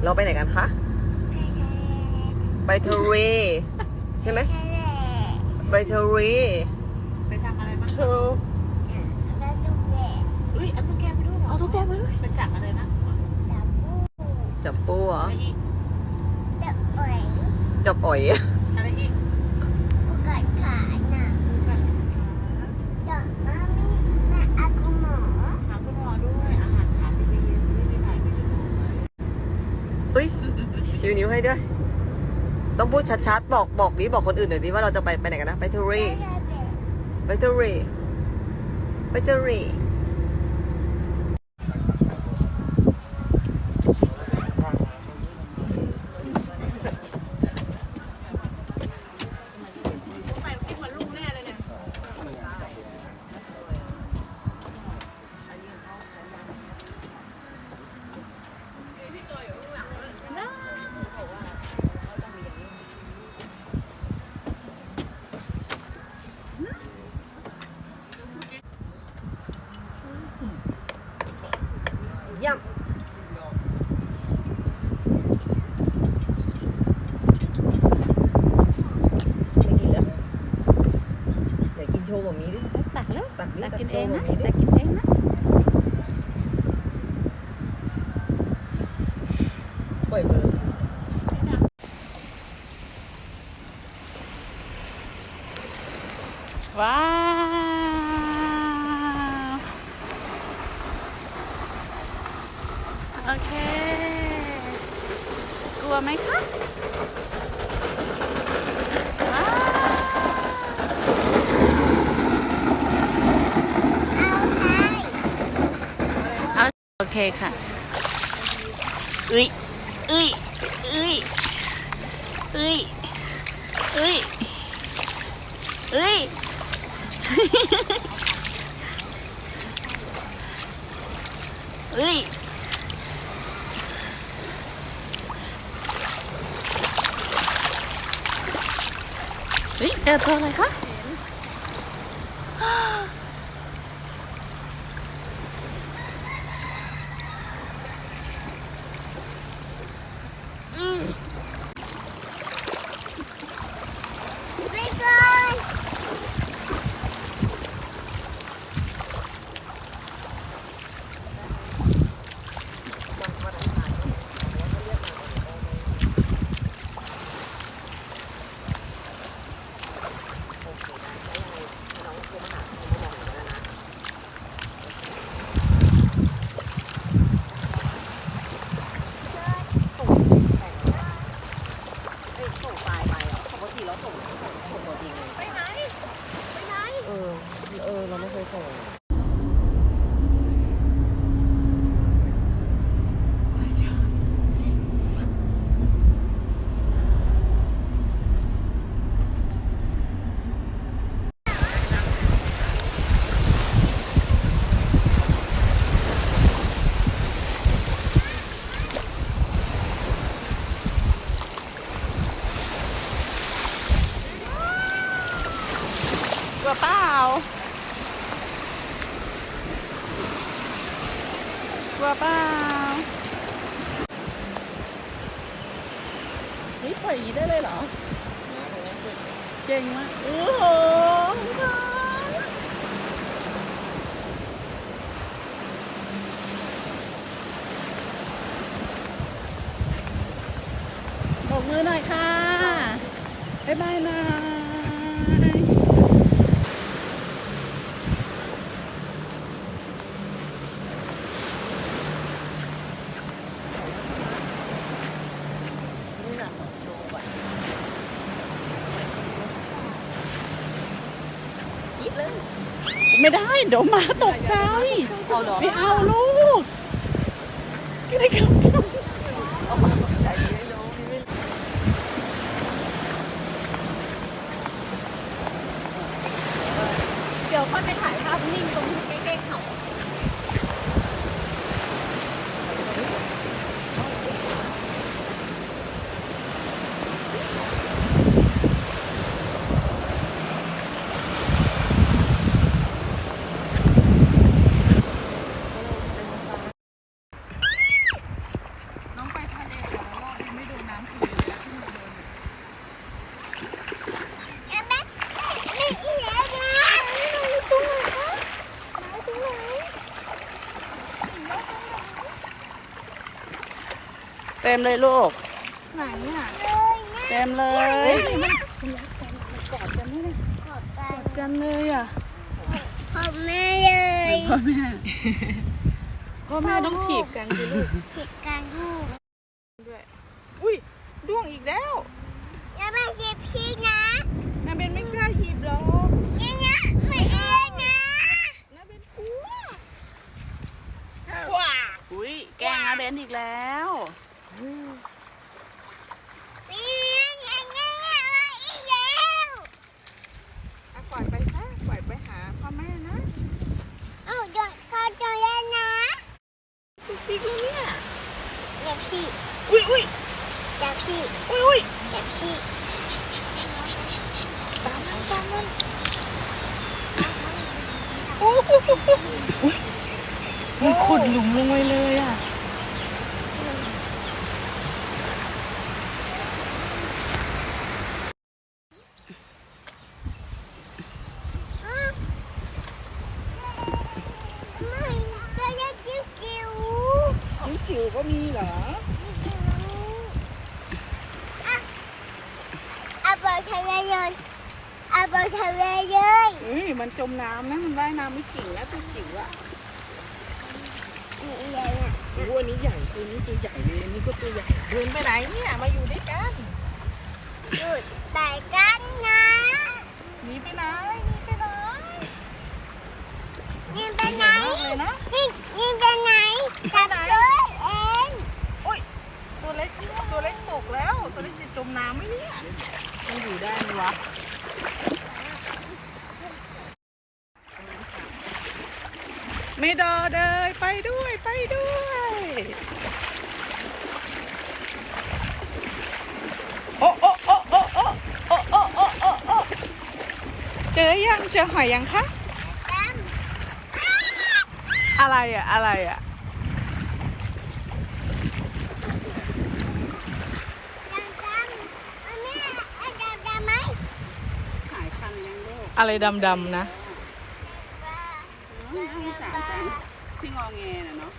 เราไปไหนกันคะไปทะเลใช่ไหมไปทะเลไปทำอะไรบ้าง เธอ อุ้ยเอาตุ๊กแกไปด้วยเหรอ เอาตุ๊กแกไปด้วย มันจับอะไรนะ จับปูเหรอ อะไรอีก จับอ่อย อะไรอีกหาคุณหมอด้วยอาหารถามไปเยอะๆไม่ถ่ายไปเยอะๆ เฮ้ยชูนิ้วให้ด้วย ต้องพูดชัดๆบอกดิบอกคนอื่นหน่อยดิว่าเราจะไปไหนกันนะไปทะเลไปทะเลไปทะเลย่ำไม่กินแล้วอยากกินโชว์แบบนี้ดิ ตักแล้ว ตักดิ ตัก ตัก กิน โช เอง ว์แบ นะ บนี้ดิ ตักกินเองนะ ปล่อยมือ ว้าวโอเคกลัวไหมคะว้าวเอาโอเคค่ะอุ้ยอุ้ยอุ้ยอุ้ยอุ้ยอุ้ยเฮ้ยเฮ้ยเจอตัวอะไรคะส่งไฟล์ไปเหรอปกติเราส่งตัวจริงเลยไปไหนเราไม่เคยส่งกลัวเปล่ากลัวเปล่านี่ปล่อยอย่างนี้ได้เลยเหรอเก่งมากโอ้โหโบกมือหน่อยค่ะบ๊ายบายนะไม่ได้เดี๋ยวหมาตกใจ เอาเหรอ ไม่เอาลูกก็ได้ครับ เอามาตกใจไม่รู้นี่ไม่ เดี๋ยวค่อยไปถ่ายภาพนิ่งตรงใกล้ๆเขา น้องไปทะเลเหรอ เต็มเลยลูก ไหนอ่ะ เต็มเลย กอดกันไม่ได้กอดกันเลยอ่ะ พ่อแม่เลย พ่อแม่พ่อแม่ต้องถีบกันสิลูก ผิดกันลูก ด้วยอุ้ยด้วงอีกแล้ว แล้วมาเย็บพี่นะ นาเบนไม่กล้าหยิบหรอก นี่นะไม่เอ้ยนะ นาเบนกลัวว้า อุ้ยแกล้งอาเบนอีกแล้ว นี่นะนี่อะไรอีกแล้ว อ่ะปล่อยไปซะปล่อยไปหาพ่อแม่นะ เอ้าเดี๋ยวพ่อจะเล่นนะ ติ๊กแล้วเนี่ย เย็บพี่ อุ้ยอุ้ย เย็บพี่ อุ้ยอุ้ย เย็บพี่ ตามมันตามมันโอ้โหอุ๊ยมันขุดหลุมลงไปเลยอ่ะ ไม่ก็เล่นจิ๋วจิ๋ว จิ๋วๆก็มีเหรอ อาบอลทะเลเลยอาบอลทะเลเลย เฮ้ยมันจมน้ำนะมันว่ายน้ำไม่เก่งนะตัวจิ๋วอะ นี่เลยอ่ะ โอ้อันนี้ใหญ่ตัวนี้ตัวใหญ่เลยอันนี้ก็ตัวใหญ่เดินไปไหนเนี่ยมาอยู่ด้วยกัน หยุดไปกันนะ หนีไปไหนหนีไปไหน ยิงไปไหน เลยนะ ยิงไปไหนจับเลยเอง ตัวเล็กตกแล้วตัวเล็กจะจมน้ำไหมเนี่ยมันอยู่ได้ไหมวะไม่ดอเลยไปด้วยไปด้วยโอ้โอ้โอ้โอ้โอ้โอ้โอ้โอ้โอ้โอ้เจอยังเจอหอยยังคะอะไรอ่ะอะไรอ่ะ อะไรดำๆนะ พี่งอแงน่ะเนาะ